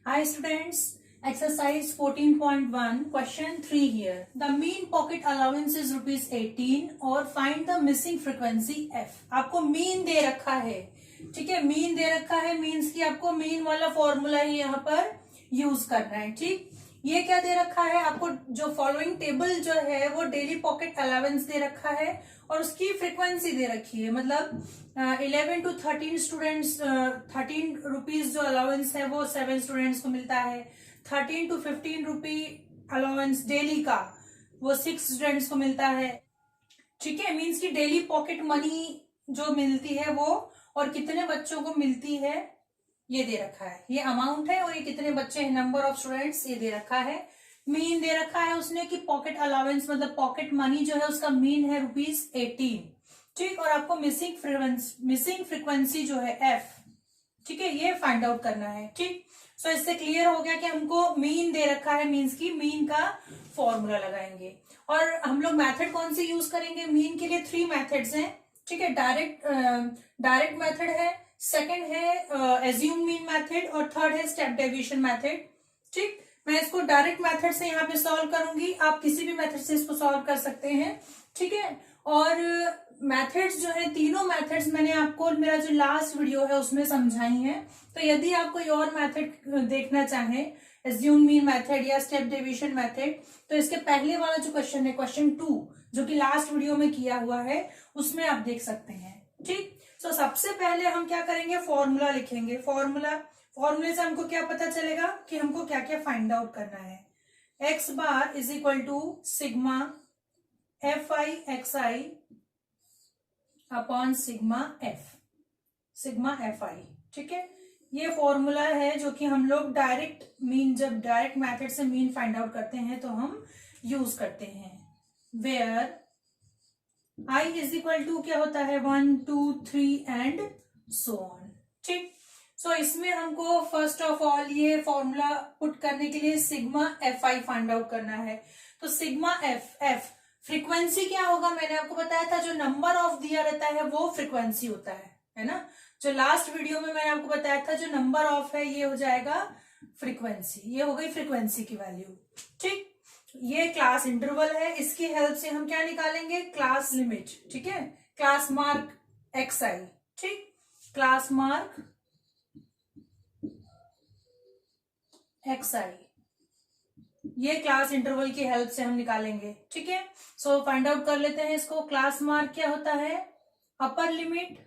Hi students, exercise 14.1 question 3 here. The mean pocket allowance is rupees 18 और find the missing frequency f. आपको mean दे रखा है, ठीक है, mean दे रखा है means कि आपको mean वाला फॉर्मूला ही यहाँ पर यूज करना है, ठीक। ये क्या दे रखा है आपको, जो फॉलोइंग टेबल जो है वो डेली पॉकेट अलाउंस दे रखा है और उसकी फ्रीक्वेंसी दे रखी है, मतलब 11 to 13 स्टूडेंट्स 13 रुपीज जो अलाउंस है वो 7 स्टूडेंट्स को मिलता है। 13 to 15 रुपी अलाउंस डेली का वो 6 स्टूडेंट्स को मिलता है, ठीक है। मीन्स की डेली पॉकेट मनी जो मिलती है वो और कितने बच्चों को मिलती है ये दे रखा है, ये अमाउंट है और ये कितने बच्चे हैं, नंबर ऑफ स्टूडेंट्स ये दे रखा है। मीन दे रखा है उसने कि पॉकेट अलाउंस मतलब पॉकेट मनी जो है उसका मीन है रुपीज 18, ठीक। और आपको मिसिंग फ्रीक्वेंसी जो है एफ, ठीक है, ये फाइंड आउट करना है, ठीक। सो इससे क्लियर हो गया कि हमको मीन दे रखा है, मीन्स की मीन का फॉर्मूला लगाएंगे। और हम लोग मेथड कौन से यूज करेंगे मीन के लिए? 3 मेथड्स हैं, ठीक है। डायरेक्ट मेथड है, सेकंड है एज्यूम मीन मेथड और थर्ड है स्टेप डेविएशन मेथड, ठीक। मैं इसको डायरेक्ट मेथड से यहाँ पे सॉल्व करूंगी, आप किसी भी मेथड से इसको सॉल्व कर सकते हैं, ठीक है। और मेथड्स जो है तीनों मेथड्स मैंने आपको मेरा जो लास्ट वीडियो है उसमें समझाई है। तो यदि आप कोई और मेथड देखना चाहें, एज्यूम मीन मेथड या स्टेप डेविएशन मेथड, तो इसके पहले वाला जो क्वेश्चन है क्वेश्चन 2 जो कि लास्ट वीडियो में किया हुआ है उसमें आप देख सकते हैं, ठीक। सो सबसे पहले हम क्या करेंगे, फॉर्मूला लिखेंगे। फॉर्मूले से हमको क्या पता चलेगा कि हमको क्या क्या फाइंड आउट करना है। X bar is equal to sigma f i x i upon sigma f i, ठीक है। ये फॉर्मूला है जो कि हम लोग जब डायरेक्ट मेथड से मीन फाइंड आउट करते हैं तो हम यूज करते हैं, where I is equal to क्या होता है 1 2 3 एंड सो ऑन, ठीक। सो इसमें हमको फर्स्ट ऑफ ऑल ये फॉर्मूला पुट करने के लिए sigma f i find out करना है। तो सिग्मा एफ फ्रीक्वेंसी क्या होगा, मैंने आपको बताया था जो नंबर ऑफ दिया रहता है वो फ्रीक्वेंसी होता है ना। जो लास्ट वीडियो में मैंने आपको बताया था जो नंबर ऑफ है ये हो जाएगा फ्रीक्वेंसी, ये हो गई फ्रीक्वेंसी की वैल्यू, ठीक। ये क्लास इंटरवल है, इसकी हेल्प से हम क्या निकालेंगे, क्लास लिमिट, ठीक है। क्लास मार्क एक्स आई, ठीक, क्लास मार्क एक्स आई, ये क्लास इंटरवल की हेल्प से हम निकालेंगे, ठीक है। सो फाइंड आउट कर लेते हैं इसको। क्लास मार्क क्या होता है, अपर limit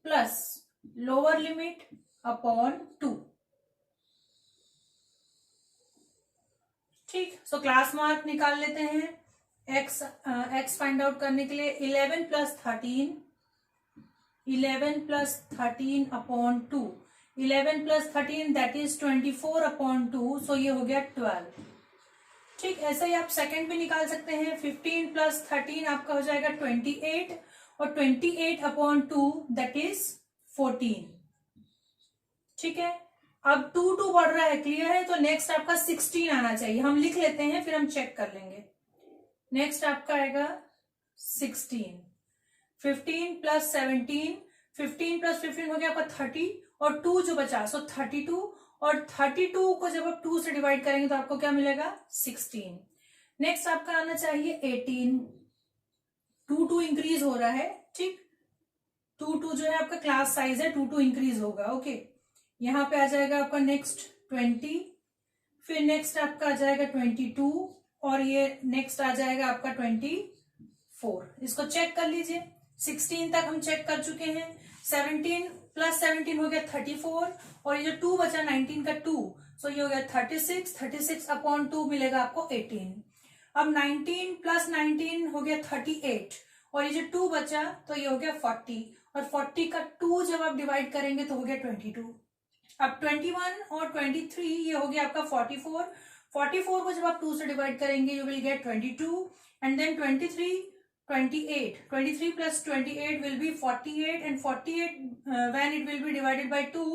plus lower limit upon 2, ठीक। सो क्लास मार्क निकाल लेते हैं। एक्स फाइंड आउट करने के लिए 11 plus 13 upon 2, 11 plus 13 that is 24 upon 2, सो ये हो गया 12, ठीक। ऐसे ही आप सेकंड भी निकाल सकते हैं। 15 प्लस 13 आपका हो जाएगा 28 और 28 अपॉन 2 दैट इज 14, ठीक है। अब 2 बढ़ रहा है, क्लियर है। तो नेक्स्ट आपका 16 आना चाहिए, हम लिख लेते हैं फिर हम चेक कर लेंगे। नेक्स्ट आपका आएगा 16, 15 प्लस 17, 15 प्लस 15 हो गया आपका 30 और 2 जो बचा सो 32 और 32 को जब आप 2 से डिवाइड करेंगे तो आपको क्या मिलेगा 16। नेक्स्ट आपका आना चाहिए 18, 2 इंक्रीज हो रहा है, ठीक। 2 जो है आपका क्लास साइज है, 2 इंक्रीज होगा, ओके। यहां पे आ जाएगा आपका नेक्स्ट 20, फिर नेक्स्ट आपका आ जाएगा 22 और ये नेक्स्ट आ जाएगा आपका 24। इसको चेक कर लीजिए, 16 तक हम चेक कर चुके हैं। 17 प्लस 17 हो गया 34 और ये जो 2 बचा 19 का 2, सो ये हो गया 36 अपॉन 2 मिलेगा आपको 18। अब 19 प्लस 19 हो गया 38 और ये जो 2 बचा तो ये हो गया 40 और 40 का 2 जब आप डिवाइड करेंगे तो हो गया 22। अब 21 और 23 ये हो गया आपका 44, 44 को जब आप 2 से डिवाइड करेंगे you will get 22 and then 23 plus 28 will be 48 and 48 when it will be divided by 2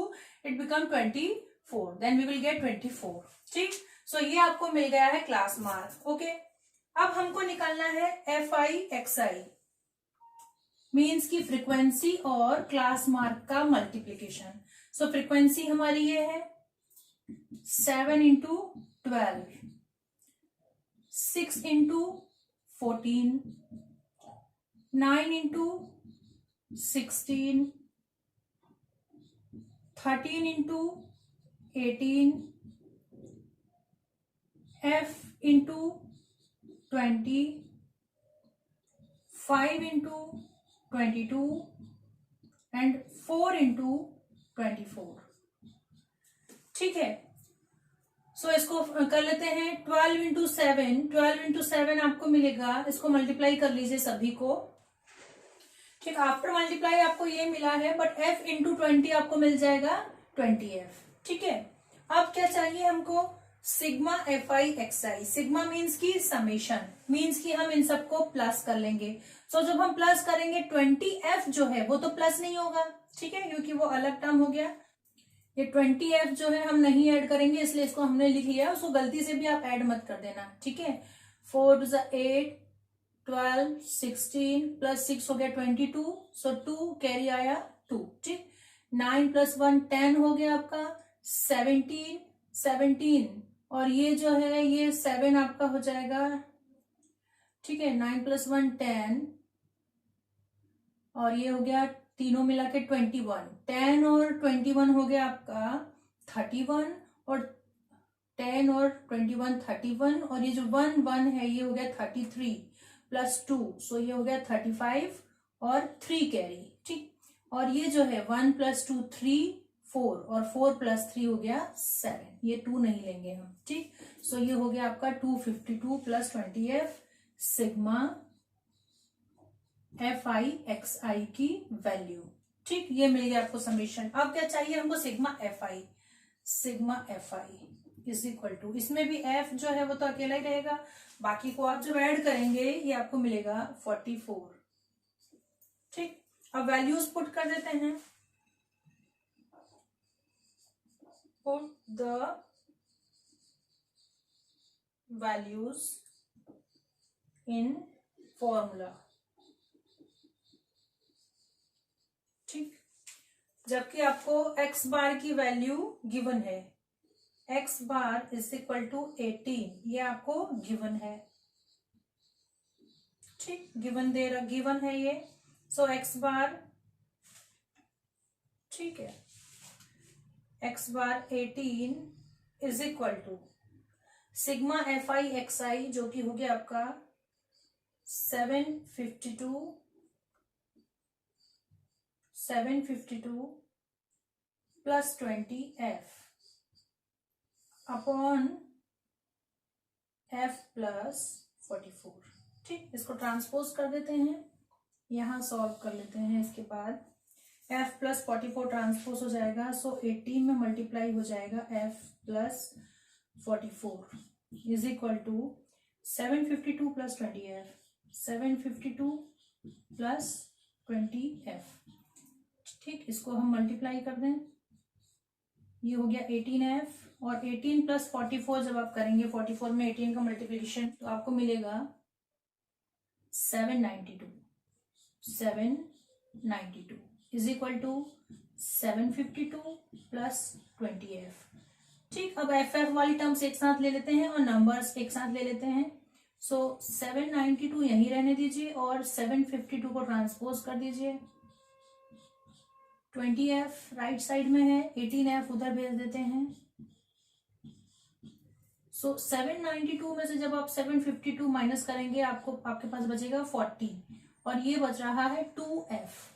it become 24, then we will get 24, ठीक। सो ये आपको मिल गया है क्लास मार्क, ओके। अब हमको निकालना है f i x i, means की फ्रीक्वेंसी और क्लास मार्क का मल्टीप्लीकेशन। सो फ्रीक्वेंसी हमारी ये है 7 into 12, 6 into 14, 9 into 16, 13 into 18, f into 20, 5 into 22 and 4 into 24। ठीक है, सो इसको कर लेते हैं 12 इंटू 7, 12 इंटू 7 आपको मिलेगा, इसको मल्टीप्लाई कर लीजिए सभी को। ठीक, आफ्टर मल्टीप्लाई आपको ये मिला है, बट f इंटू 20 आपको मिल जाएगा 20f। ठीक है, अब क्या चाहिए हमको, sigma f i x i. Sigma means की समेशन, मीन्स की हम इन सबको प्लस कर लेंगे। सो जब हम प्लस करेंगे 20f जो है वो तो प्लस नहीं होगा, ठीक है, क्योंकि वो अलग टर्म हो गया। ये 20f जो है हम नहीं ऐड करेंगे, इसलिए इसको हमने लिख लिया, उसको गलती से भी आप ऐड मत कर देना। ठीक है, 4 टू 8, 12, 16 प्लस 6 हो गया 22, सो 2 कैरी आया 2। ठीक, 9 प्लस 1 10 हो गया आपका 17, और ये जो है ये 7 आपका हो जाएगा। ठीक है, 9 प्लस 1 10, और ये हो गया तीनों मिला के 21, 10 और 21 हो गया आपका 31, और 10 और 21 31, और ये जो 1 1 है ये हो गया 33 प्लस 2, सो ये हो गया 35 और 3 कैरी। ठीक, और ये जो है 1 प्लस 2 3, 4, और 4 प्लस 3 हो गया 7, ये 2 नहीं लेंगे हम। ठीक, सो ये हो गया आपका 252 plus 20f sigma f i x i की वैल्यू। ठीक, ये मिल गया आपको समीशन। अब क्या चाहिए हमको, sigma f i. Sigma f i is equal to, इसमें भी एफ जो है वो तो अकेला ही रहेगा, बाकी को आप जब ऐड करेंगे ये आपको मिलेगा 44। ठीक, अब वैल्यूज पुट कर देते हैं। Put the values in formula. ठीक, जबकि आपको x बार की वैल्यू गिवन है, x bar is equal to 18, ये आपको गिवन है। ठीक, गिवन है ये, सो x बार, ठीक है, x bar 18 is equal to sigma f i x i, जो कि हो गया आपका 752 plus 20f upon f plus 44। ठीक, इसको ट्रांसपोज कर देते हैं, यहां सॉल्व कर लेते हैं। इसके बाद f प्लस 44 ट्रांसपोज हो जाएगा, सो 18 में मल्टीप्लाई हो जाएगा f plus 44 is equal to 752 plus 20f, 752 plus 20f। ठीक, इसको हम मल्टीप्लाई कर दें, ये हो गया 18f, और 18 प्लस 44 जब आप करेंगे, 44 में 18 का मल्टीप्लिकेशन, तो आपको मिलेगा 792 is equal to 752 plus 20f। ठीक, अब एफ वाली टर्म्स एक साथ ले लेते हैं और नंबर्स एक साथ ले लेते हैं। सो 792 यहीं रहने दीजिए और 752 को ट्रांसपोज कर दीजिए। 20f राइट साइड में है, 18f उधर भेज देते हैं। सो 792 में से जब आप 752 माइनस करेंगे, आपके पास बचेगा 40, और ये बच रहा है 2f।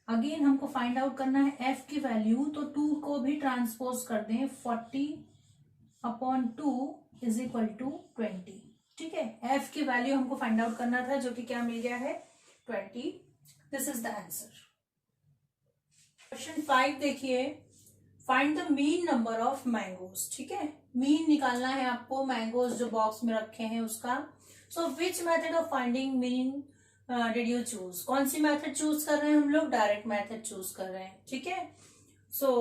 अगेन हमको फाइंड आउट करना है f की वैल्यू, तो 2 को भी ट्रांसपोज कर दें, 40 अपॉन 2 इज इक्वल टू 20। ठीक है, f की वैल्यू हमको फाइंड आउट करना था, जो कि क्या मिल गया है 20। This is the answer. Question 5 देखिए, find the mean number of mangoes. ठीक है, मीन निकालना है आपको मैंगोज जो बॉक्स में रखे हैं उसका। So which method of finding mean did you choose, कौन सी मेथड चूज कर रहे हैं हम लोग, डायरेक्ट मेथड चूज कर रहे हैं। ठीक है, सो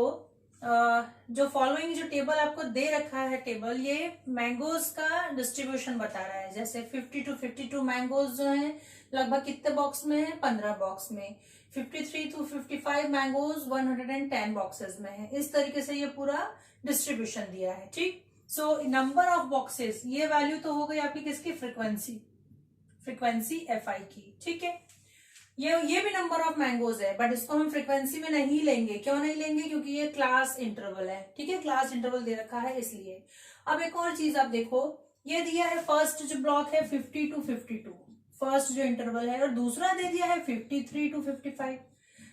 जो फॉलोइंग जो टेबल आपको दे रखा है टेबल, ये मैंगोज का डिस्ट्रीब्यूशन बता रहा है। जैसे 50 to 52 मैंगोज जो है लगभग कितने बॉक्स में है, 15 बॉक्स में। 53 to 55 मैंगोज 110 बॉक्सेस में है। इस तरीके से ये पूरा डिस्ट्रीब्यूशन दिया है। ठीक, सो नंबर ऑफ बॉक्सेस, ये वैल्यू तो हो गई आपकी किसकी, फ्रीक्वेंसी एफ आई की। ठीक है, ये भी नंबर ऑफ मैंगोज है, बट इसको हम फ्रीक्वेंसी में नहीं लेंगे। क्यों नहीं लेंगे, क्योंकि ये क्लास इंटरवल है। ठीक है, क्लास इंटरवल दे रखा है इसलिए। अब एक और चीज आप देखो, ये दिया है फर्स्ट जो ब्लॉक है 50 to 52, फर्स्ट जो इंटरवल है, और दूसरा दे दिया है 53 to 55।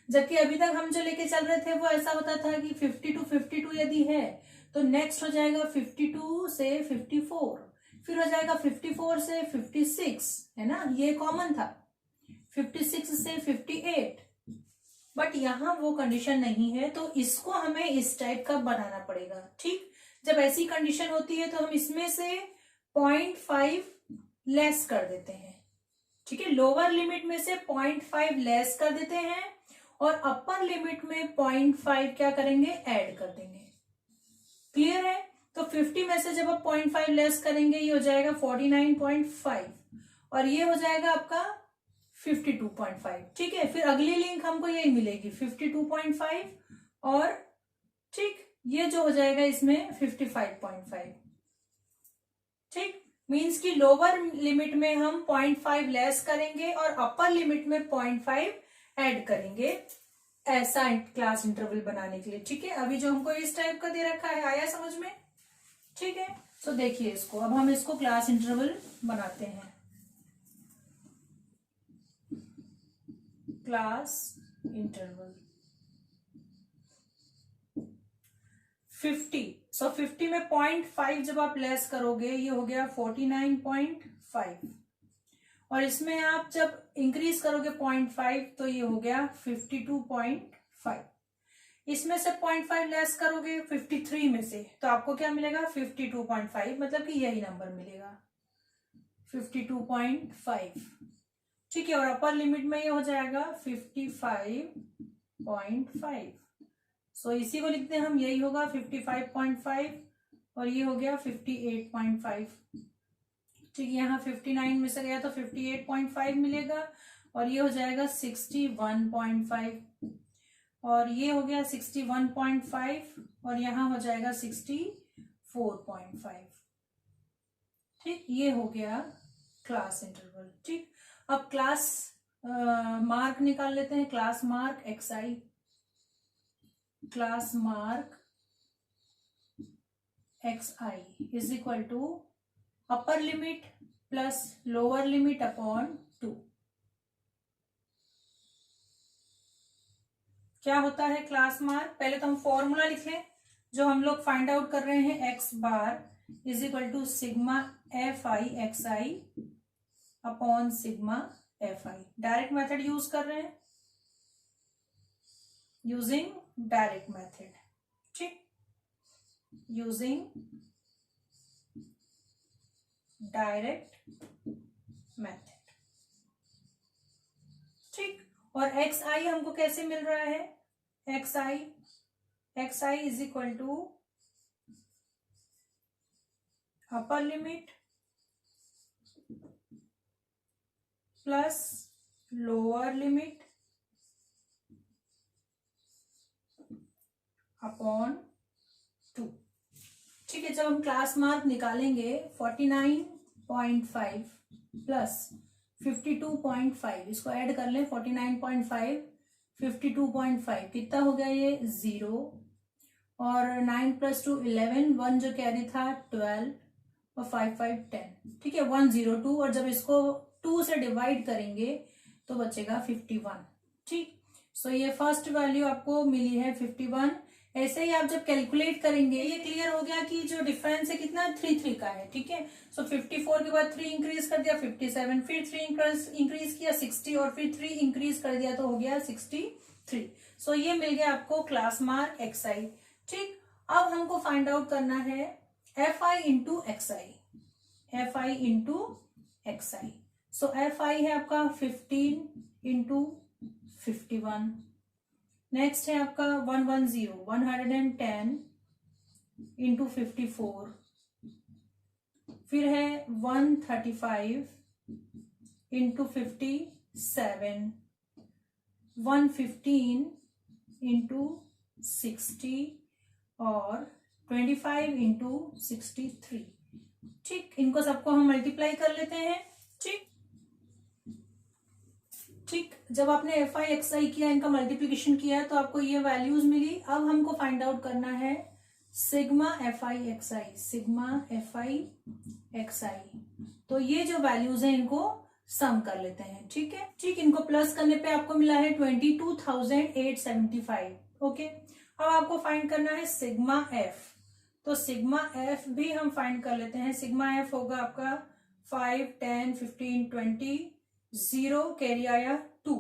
जबकि अभी तक हम जो लेके चल रहे थे वो ऐसा होता था कि 50 to 52 यदि है तो नेक्स्ट हो जाएगा 52 से 54, फिर हो जाएगा 54 से 56, है ना, ये कॉमन था, 56 से 58। बट यहां वो कंडीशन नहीं है, तो इसको हमें इस टाइप का बनाना पड़ेगा। ठीक, जब ऐसी कंडीशन होती है तो हम इसमें से 0.5 लेस कर देते हैं। ठीक है, लोअर लिमिट में से 0.5 लेस कर देते हैं और अपर लिमिट में 0.5 क्या करेंगे, ऐड कर देंगे। क्लियर है, तो 50 में से जब आप 0.5 लेस करेंगे ये हो जाएगा 49.5 और ये हो जाएगा आपका 52.5। ठीक है, फिर अगली लिंक हमको यही मिलेगी 52.5 और ठीक ये जो हो जाएगा इसमें 55.5। ठीक, मीन्स कि लोअर लिमिट में हम 0.5 लेस करेंगे और अपर लिमिट में 0.5 ऐड करेंगे, ऐसा क्लास इंटरवल बनाने के लिए। ठीक है, अभी जो हमको इस टाइप का दे रखा है, आया समझ में। ठीक है, सो देखिए इसको, अब हम इसको क्लास इंटरवल बनाते हैं। क्लास इंटरवल 50, सो 50 में 0.5 जब आप लेस करोगे ये हो गया 49.5 और इसमें आप जब इंक्रीज करोगे 0.5 तो ये हो गया 52.5। इसमें से 0.5 लेस करोगे 53 में से तो आपको क्या मिलेगा, 52.5, मतलब कि यही नंबर मिलेगा 52.5। ठीक है, और अपर लिमिट में ये हो जाएगा 55.5। सो इसी को लिखते हैं हम, यही होगा 55.5 और ये हो गया 58.5। ठीक है, यहाँ 59 में से गया तो 58.5 मिलेगा और ये हो जाएगा 61.5 और ये हो गया 61.5 और यहाँ हो जाएगा 64.5। ठीक, ये हो गया क्लास इंटरवल। ठीक, अब क्लास मार्क निकाल लेते हैं। Class mark xi, class mark xi is equal to upper limit plus lower limit upon 2। क्या होता है क्लास मार्क, पहले तो हम फॉर्मूला लिख लें जो हम लोग फाइंड आउट कर रहे हैं, x bar is equal to sigma fi xi upon sigma fi। Direct method use कर रहे हैं, यूजिंग डायरेक्ट मेथड। ठीक, यूजिंग डायरेक्ट मेथड। ठीक, और xi हमको कैसे मिल रहा है, xi is equal to upper limit plus lower limit upon 2। ठीक है, जब हम क्लास मार्क निकालेंगे 49.5 प्लस 52.5, इसको ऐड कर लें, 49.5 52.5 कितना हो गया, ये 0 और 9 + 2 11, 1 जो कैरी था 12 और 5 5 10। ठीक है, 102 और जब इसको 2 से डिवाइड करेंगे तो बचेगा 51। ठीक, सो ये फर्स्ट वैल्यू आपको मिली है 51। ऐसे ही आप जब कैलकुलेट करेंगे, ये क्लियर हो गया कि जो डिफरेंस है कितना 3 का है। ठीक है, सो 54 के बाद 3 इंक्रीज कर दिया 57, फिर 3 इंक्रीज किया 60 और फिर 3 इंक्रीज कर दिया तो हो गया 63। सो ये मिल गया आपको क्लास मार्क xi। ठीक, अब हमको फाइंड आउट करना है fi into xi, fi into xi। सो fi है आपका 15 इंटू 51 नेक्स्ट है आपका 110, 110 इंटू 54, फिर है 135 इंटू 57, 115 इंटू 60 और 25 इंटू 63। ठीक, इनको सबको हम मल्टीप्लाई कर लेते हैं। ठीक, जब आपने एफ आई एक्स आई किया, इनका मल्टीप्लीकेशन किया, तो आपको ये वैल्यूज मिली। अब हमको फाइंड आउट करना है sigma f i x i, sigma f i x i. तो ये जो वैल्यूज हैं इनको सम कर लेते हैं। ठीक है, ठीक, इनको प्लस करने पे आपको मिला है 22,875। ओके, अब आपको फाइंड करना है सिग्मा एफ। तो सिग्मा एफ भी हम फाइंड कर लेते हैं। सिग्मा एफ होगा आपका 5, 10, 15, 20, 0 कैरी आया 2।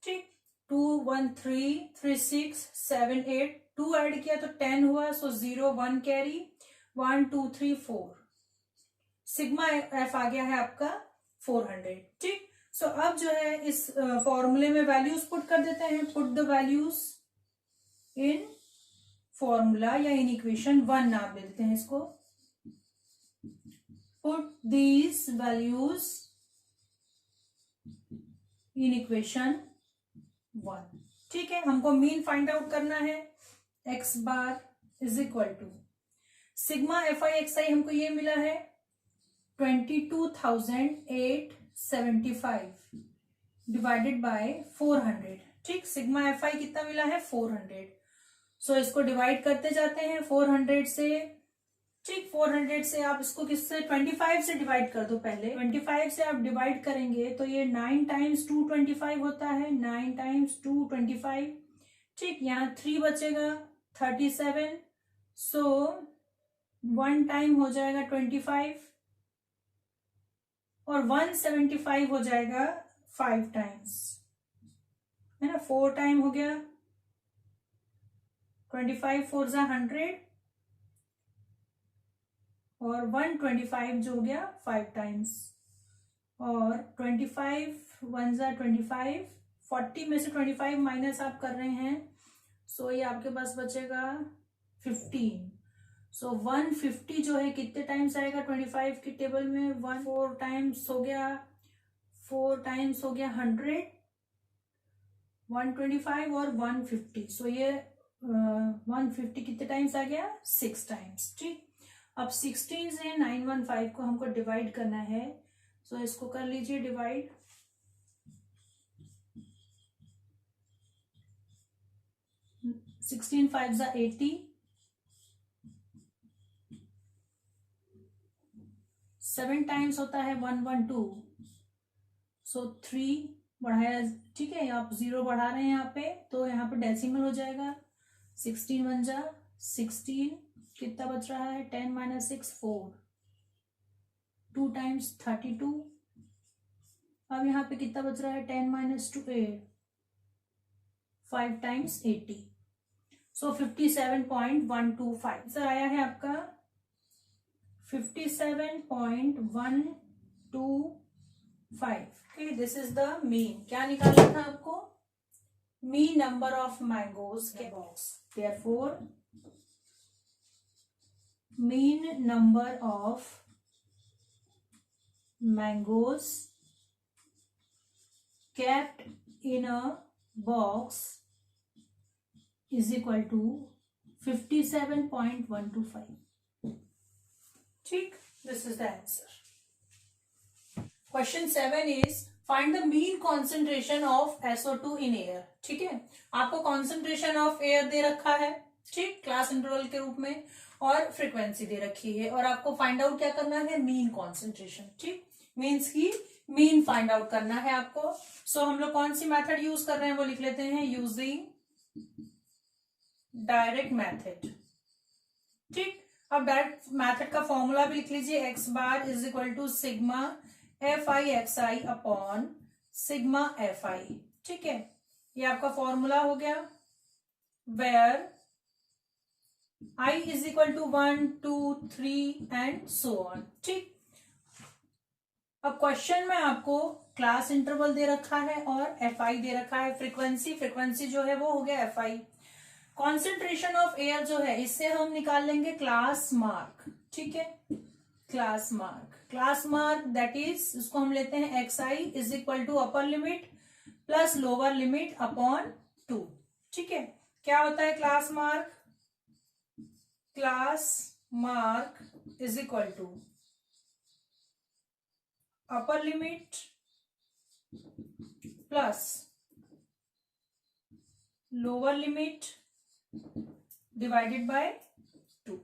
ठीक, 2, 1, 3, 3, 6, 7, 8, 2 ऐड किया तो 10 हुआ, सो 0, 1 कैरी, 1, 2, 3, 4। सिग्मा एफ आ गया है आपका 400। ठीक, सो अब जो है इस फॉर्मूले में वैल्यूज पुट कर देते हैं। Put the values in formula या इन इक्वेशन 1 नाम दे देते हैं इसको। Put these values in equation 1। ठीक है, हमको मीन फाइंड आउट करना है। X bar is equal to sigma f i x i हमको ये मिला है 22,875 डिवाइडेड बाय 400। ठीक, सिग्मा एफ आई कितना मिला है 400। सो इसको डिवाइड करते जाते हैं 400 से। ठीक, 400 से आप इसको किससे 25 से डिवाइड कर दो। पहले 25 से आप डिवाइड करेंगे तो ये 9 टाइम्स 225 होता है, 9 टाइम्स 225। ठीक, यहाँ 3 बचेगा 37। सो 1 टाइम हो जाएगा 25 और 175 हो जाएगा 5 टाइम्स, है ना। 4 टाइम हो गया 25, 4 जा 100 और 125 जो हो गया 5 टाइम्स और 25, 1 जा 25, 40 में से 25 माइनस आप कर रहे हैं, सो ये आपके पास बचेगा 15। सो 150 जो है कितने टाइम्स आएगा 25 की टेबल में, 4 टाइम्स हो गया, 4 टाइम्स हो गया 100, 125 और 150। सो ये 150 कितने टाइम्स आ गया 6 टाइम्स। ठीक, अब 16 से 915 को हमको डिवाइड करना है। सो इसको कर लीजिए डिवाइड। 16 5 जा 80, 7 टाइम्स होता है 112। सो 3 बढ़ाया, ठीक है, आप 0 बढ़ा रहे हैं यहाँ पे तो यहाँ पे डेसिमल हो जाएगा। 16 1 जा 16, कितना बच रहा है 10 माइनस 6 4, 2 टाइम्स 32। अब यहाँ पे कितना बच रहा है 10 माइनस 2 8, 5 टाइम्स 80। सो 57.125 सर आया है आपका 57.125। Okay, this is the mean. क्या निकालना था आपको? मीन नंबर ऑफ मैंगोज के box. Therefore mean number of mangoes kept in a box is equal to 57.125. ठीक, this is the answer. Question 7 is find the mean concentration of SO2 in air. ठीक है, आपको concentration of air दे रखा है, ठीक, class interval के रूप में, और फ्रीक्वेंसी दे रखी है, और आपको फाइंड आउट क्या करना है मीन कॉन्सेंट्रेशन। ठीक, मीन्स की मीन फाइंड आउट करना है आपको। सो हम लोग कौन सी मेथड यूज कर रहे हैं वो लिख लेते हैं, यूजिंग डायरेक्ट मेथड। ठीक, अब डायरेक्ट मेथड का फॉर्मूला भी लिख लीजिए, x bar is equal to sigma f i x i upon sigma f i. ठीक है, ये आपका फॉर्मूला हो गया, where I is equal to 1 2 3 and so on. ठीक, अब क्वेश्चन में आपको क्लास इंटरवल दे रखा है और एफ आई दे रखा है। फ्रीक्वेंसी जो है वो हो गया F I. Concentration of air जो है इससे हम निकाल लेंगे क्लास मार्क। ठीक है, क्लास मार्क दैट इज, इसको हम लेते हैं x i is equal to upper limit plus lower limit upon 2। ठीक है, क्या होता है class mark is equal to upper limit plus lower limit divided by 2।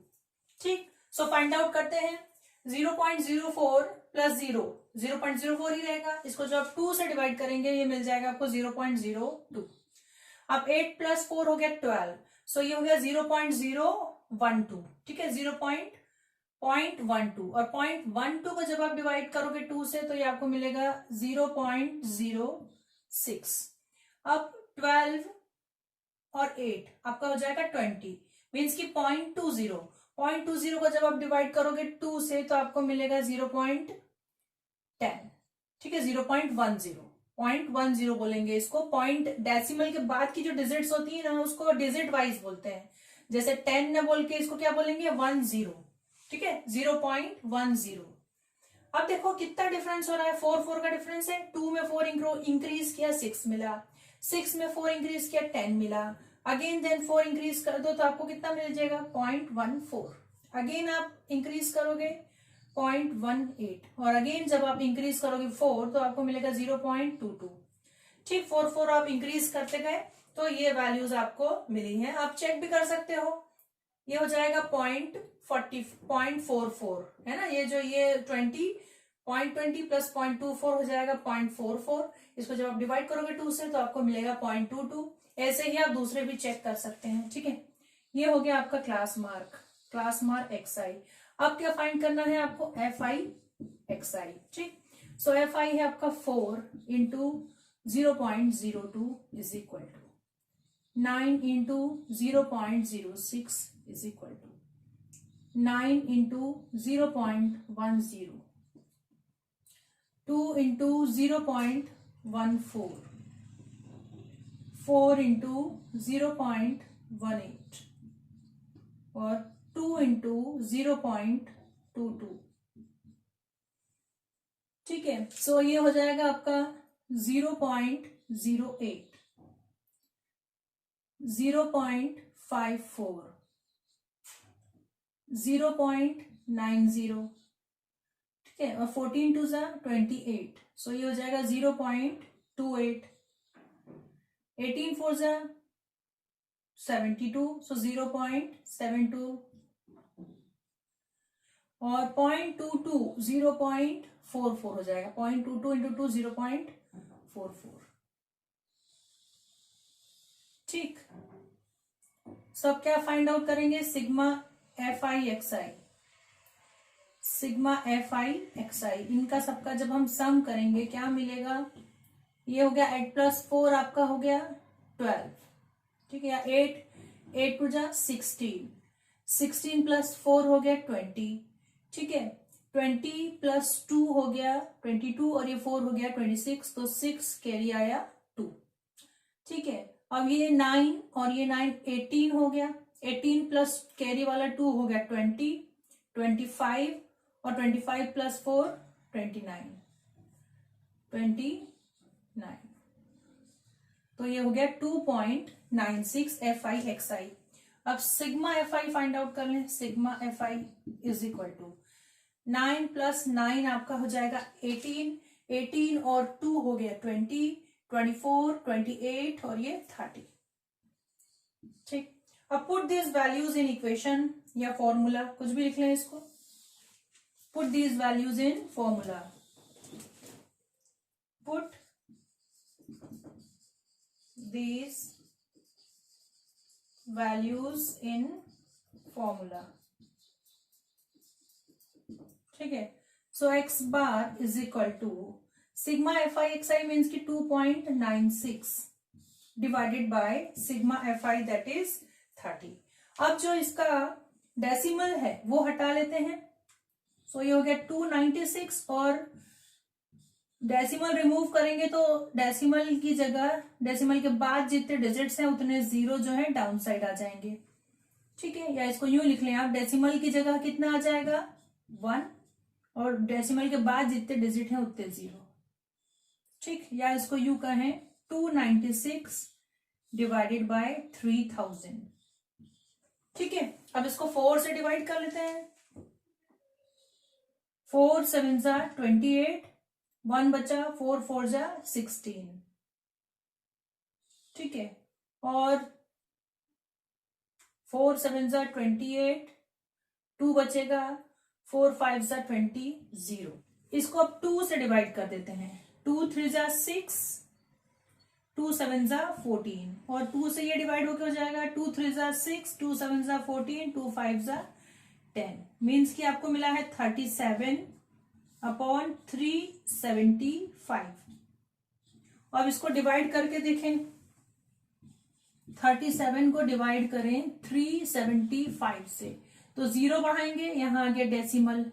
ठीक, सो फाइंड आउट करते हैं। 0.04 प्लस 0.04 ही रहेगा। इसको जब 2 से डिवाइड करेंगे ये मिल जाएगा आपको 0.02। अब 8 प्लस 4 हो गया 12, सो ये हो गया 0.012। ठीक है, 0.12 और 0.12 को जब आप डिवाइड करोगे 2 से तो ये आपको मिलेगा 0.06। अब 12 और 8 आपका हो जाएगा 20, मीन्स की 0.20 को जब आप डिवाइड करोगे 2 से तो आपको मिलेगा 0.10। ठीक है, 0.10 बोलेंगे इसको। पॉइंट डेसिमल के बाद की जो डिजिट्स होती है ना उसको डिजिट वाइज बोलते हैं। जैसे 10 न बोल के इसको क्या बोलेंगे 10। ठीक है, 0.10। अब देखो कितना डिफरेंस हो रहा है, 4 का डिफरेंस है। 2 में 4 इंक्रीज किया 6 मिला, 6 में 4 इंक्रीज किया 10 मिला, अगेन देन 4 इंक्रीज कर दो तो आपको कितना मिल जाएगा 0.14। अगेन आप इंक्रीज करोगे 0.18 और अगेन जब आप इंक्रीज करोगे 4 तो आपको मिलेगा 0.22। ठीक, 4 आप इंक्रीज करते गए तो ये वैल्यूज आपको मिली हैं। आप चेक भी कर सकते हो, ये हो जाएगा 0.44 है ना। ये जो ये 0.20 प्लस 0.24 हो जाएगा 0.44। इसको जब आप डिवाइड करोगे 2 से तो आपको मिलेगा 0.22। ऐसे ही आप दूसरे भी चेक कर सकते हैं। ठीक है, ये हो गया आपका क्लास मार्क एक्स आई। अब क्या फाइंड करना है आपको एफ आई एक्स आई। ठीक, सो एफ आई है आपका 4 into 0.02 is equal to 9 into 0.06 is equal to 9 into 0.10, 2 into 0.14, 4 into 0.18 और 2 इंटू 0.22। ठीक है, सो ये हो जाएगा आपका 0.08, 0.54, 0.90। ठीक है, और 14 टू 28, सो ये हो जाएगा 0.28, 18 4 72, सो 0.72 और 0.22 0.44 हो जाएगा। 0.22 इंटू 2 0.44। ठीक, सब क्या फाइंड आउट करेंगे सिग्मा एफ आई एक्स आई, इनका सबका जब हम सम करेंगे क्या मिलेगा, ये हो गया 8 प्लस 4 आपका हो गया 12। ठीक है, 8 टू 16, 16 प्लस 4 हो गया 20। ठीक है, 20 प्लस 2 हो गया 22 और ये 4 हो गया 26, तो 6 कैरी आया 2। ठीक है, अब ये 9 और ये 9 18 हो गया, 18 प्लस कैरी वाला 2 हो गया 20, 25 और 25 प्लस 4 29, तो ये हो गया 2.96 एफ आई एक्स आई। अब sigma f i find out कर लें। Sigma f i is equal to 9 plus 9 आपका हो जाएगा 18, 18 और 2 हो गया 20, 24, 28 और ये 30। ठीक, अब put this values in equation या फॉर्मूला, कुछ भी लिख लें इसको। Put this values in formula, put these values in formula। ठीक है, so x bar is equal to sigma f i x i means की 2.96 divided by sigma f i that is 30। अब जो इसका डेसिमल है वो हटा लेते हैं, सो ये हो गया 296 और डेसिमल रिमूव करेंगे तो डेसिमल की जगह, डेसिमल के बाद जितने डिजिट्स हैं उतने जीरो जो है डाउन साइड आ जाएंगे। ठीक है, या इसको यूं लिख लें आप, डेसिमल की जगह कितना आ जाएगा 1, और डेसिमल के बाद जितने डिजिट हैं उतने जीरो। ठीक, या इसको यूं कहें 296 डिवाइडेड बाय 3000। ठीक है, अब इसको 4 से डिवाइड कर लेते हैं। 4 7 जा 28, 1 बचा, 4 4 जा 16। ठीक है, और 4 7 जा 28, 2 बचेगा, 4 5 जा 20, 0। इसको अब 2 से डिवाइड कर देते हैं। 2 3 जा 6, 2 7 जा 14, और 2 से ये डिवाइड होकर हो जाएगा 2 3 जा 6, 2 7 जा 14, 2 5 जा 10। मीन्स कि आपको मिला है 37/375। अब इसको डिवाइड करके देखें, 37 को डिवाइड करें 375 से तो 0 बढ़ाएंगे, यहां आ गया डेसिमल,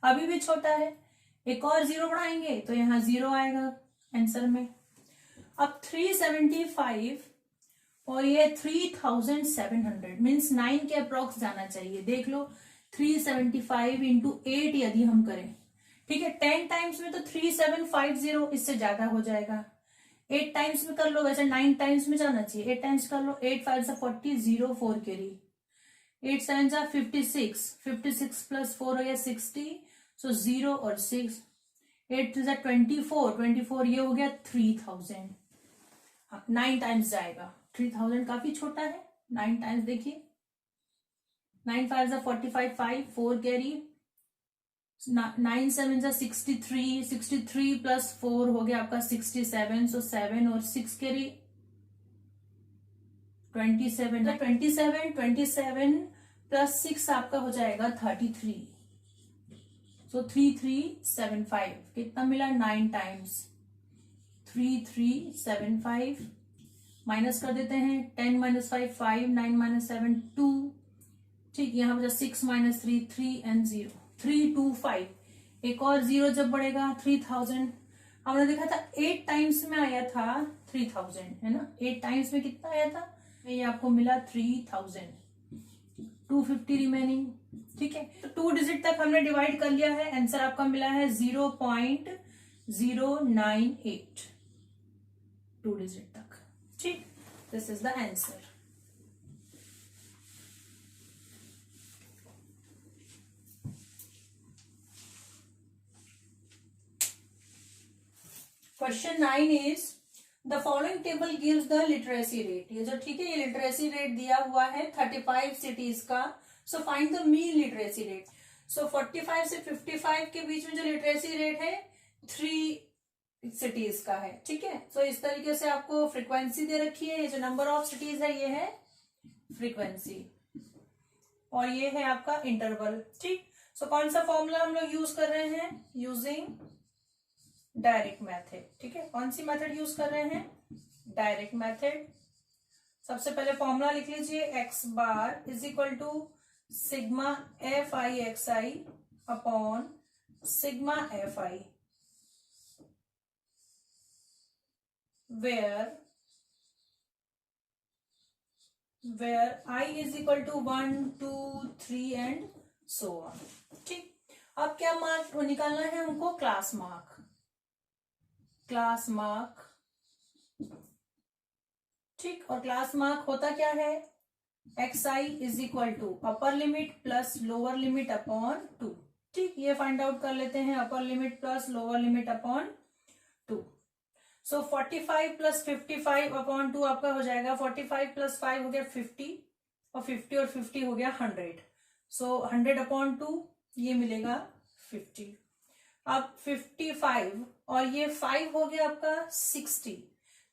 अभी भी छोटा है। एक और 0 बढ़ाएंगे तो यहां 0 आएगा आंसर में। अब 375 और ये 3700 मीन्स 9 के अप्रोक्स जाना चाहिए। देख लो 375 इंटू 8 यदि हम करें, ठीक है, 10 टाइम्स में तो 3750, इससे ज्यादा हो जाएगा। 8 टाइम्स में कर लो, वैसे 9 टाइम्स में जाना चाहिए। 8 टाइम्स कर लो, 8 5 जा 40, 0 4 कैरी, 8 7 जा 56, 56 प्लस 4 हो गया 60, सो 0 और 6, 8 3 जा 24, 24 ये हो गया 3000। 9 टाइम्स जाएगा, 3000 काफी छोटा है। 9 टाइम्स देखिए, 9 5 जा 45, 5 4 कैरी, 9 7 जा 63, 63 प्लस 4 हो गया आपका 67, सो 7 और 6 कैरी 27, 27 प्लस 6 आपका हो जाएगा 33, सो 3375। कितना मिला 9 टाइम्स 3375, माइनस कर देते हैं 10 माइनस 5 5, 9 माइनस 7 2। ठीक, यहाँ पर 6 माइनस 3 3 एंड 0 325। एक और 0 जब बढ़ेगा 3000। हमने देखा था 8 टाइम्स में आया था 3000, है ना। 8 टाइम्स में कितना आया था, ये आपको मिला 3000, 250 रिमेनिंग। ठीक है, तो 2 डिजिट तक हमने डिवाइड कर लिया है। आंसर आपका मिला है 0.098, 2 डिजिट तक। ठीक, this is the answer. Question 9 is the following table gives the literacy rate. ये जो, ठीक है, ये लिटरेसी रेट दिया हुआ है 35 सिटीज का। So find the mean literacy rate. So 45 से 55 के बीच में जो लिटरेसी रेट है 3 सिटीज का है। ठीक है, सो इस तरीके से आपको फ्रीक्वेंसी दे रखी है। ये जो नंबर ऑफ सिटीज है ये है फ्रीक्वेंसी, और ये है आपका इंटरवल। ठीक, सो कौन सा फॉर्मूला हम लोग यूज कर रहे हैं, यूजिंग डायरेक्ट मेथड। ठीक है, कौन सी मेथड यूज कर रहे हैं, डायरेक्ट मेथड। सबसे पहले फॉर्मूला लिख लीजिए, x bar is equal to sigma f i x i upon sigma f i, where i is equal to 1 2 3 and so on. ठीक, अब क्या मार्क निकालना है हमको, क्लास मार्क। क्लास मार्क, ठीक, और क्लास मार्क होता क्या है, x i is equal to upper limit plus lower limit upon 2। ठीक, ये फाइंड आउट कर लेते हैं, upper limit plus lower limit upon 2। So 45 plus 55 upon 2 आपका हो जाएगा, 45 प्लस 5 हो गया 50, और 50 और 50 हो गया 100। सो 100 अपॉन 2 ये मिलेगा 50। अब 55 और ये 5 हो गया आपका 60,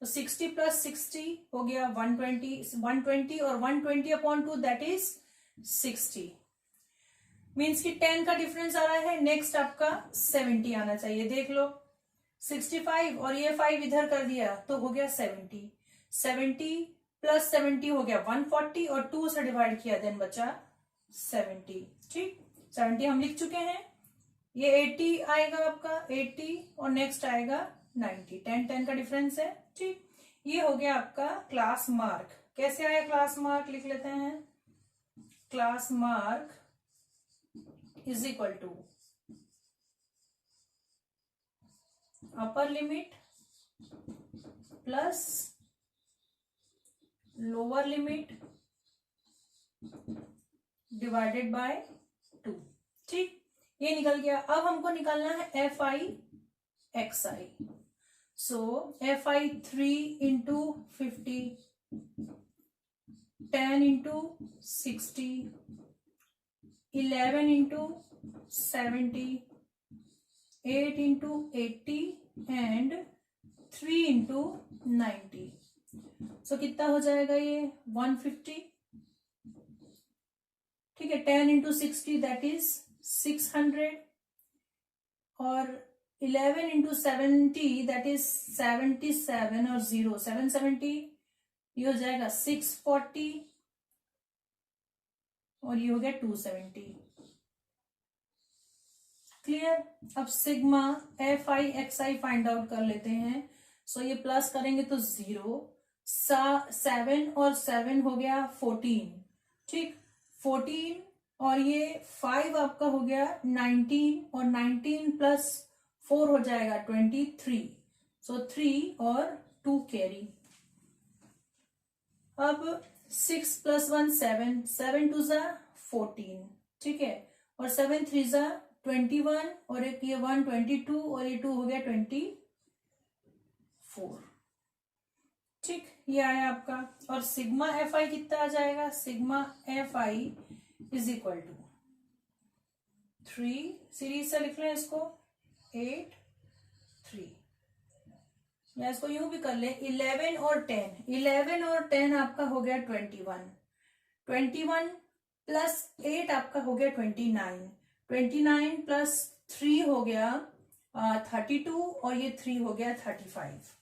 तो 60 प्लस 60 हो गया 120, 120 और 120 अपॉन 2 दैट इज 60। मीन्स कि 10 का डिफरेंस आ रहा है। नेक्स्ट आपका 70 आना चाहिए। देख लो 65 और ये 5 इधर कर दिया तो हो गया 70, 70 प्लस 70 हो गया 140, और 2 से डिवाइड किया देन बचा 70। ठीक, 70 हम लिख चुके हैं, ये 80 आएगा आपका, 80 और नेक्स्ट आएगा 90, 10 का डिफरेंस है। ठीक, ये हो गया आपका क्लास मार्क। कैसे आया क्लास मार्क, लिख लेते हैं। Class mark is equal to upper limit plus lower limit divided by 2। ठीक, ये निकल गया। अब हमको निकालना है f i x i. So f i 3 into 50, 10 into 60, 11 into 70, 8 into 80 and 3 into 90। So कितना हो जाएगा ये 150। ठीक है, 10 इंटू 60 दैट इज 600 और 11 इंटू 70 दैट इज 77 और 0 770, ये हो जाएगा 640 और ये हो गया 270। क्लियर। अब sigma f i x I find out कर लेते हैं। सो ये प्लस करेंगे तो 0, 7 और 7 हो गया 14। ठीक, 14 और ये 5 आपका हो गया 19 और 19 प्लस 4 हो जाएगा 23। सो 3 और 2 कैरी। अब 6 प्लस 1 7, 7 2 ज़ा 14। ठीक है, और 7 3 ज़ा 21 और एक ये 1 22 और ये 2 हो गया 24। ठीक, ये आया आपका। और सिग्मा एफ आई कितना आ जाएगा, sigma f i is equal to 3, series से लिख लें इसको 8 3, या इसको यूं भी कर ले 11 और 10, 11 और 10 आपका हो गया 21, 21 प्लस 8 आपका हो गया 29, 29 प्लस 3 हो गया 32 और ये 3 हो गया 35।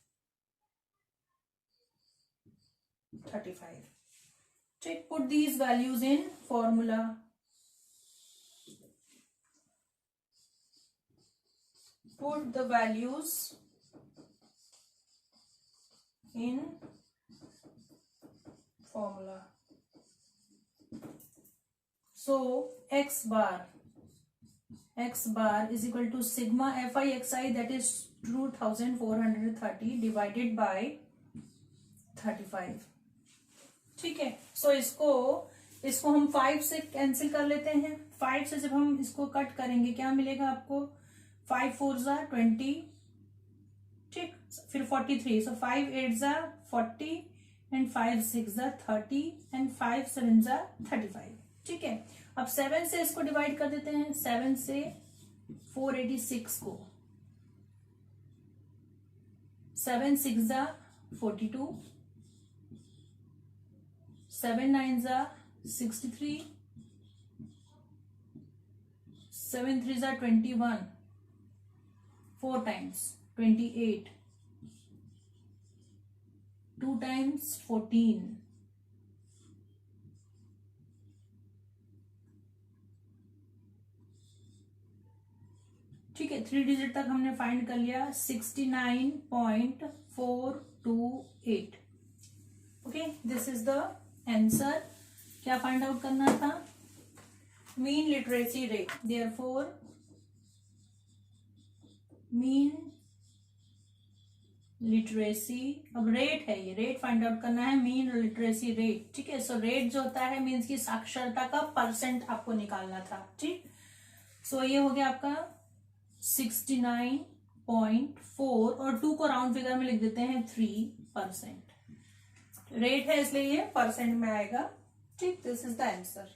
ठीक, put these values in formula. Put the values in formula. So x bar is equal to sigma fi xi, that is 2430 divided by 35. ठीक है, सो इसको हम 5 से कैंसिल कर लेते हैं। 5 से जब हम इसको कट करेंगे क्या मिलेगा आपको, 5 4 ज़ा 20, ठीक, फिर 43, सो 5 8 ज़ा 40 एंड 5 6 ज़ा 30 एंड 5 7 ज़ा 35। ठीक है, अब 7 से इसको डिवाइड कर देते हैं। 7 से 486 को, 7 6 ज़ा 42, 7 9 ज़ा 63, 7 3 ज़ा 21, 4 times 28, 2 times 14, ठीक है, 3 डिजिट तक हमने फाइंड कर लिया, 69.428। Okay, this is the answer. क्या फाइंड आउट करना था, mean literacy rate. Therefore mean literacy, अब रेट है, ये रेट फाइंड आउट करना है, मीन लिटरेसी रेट। ठीक है, सो रेट जो होता है मीन्स की साक्षरता का परसेंट आपको निकालना था। ठीक, सो ये हो गया आपका 69.4 और 2 को राउंड फिगर में लिख देते हैं 3%। रेट है इसलिए ये परसेंट में आएगा। ठीक, दिस इज द आंसर।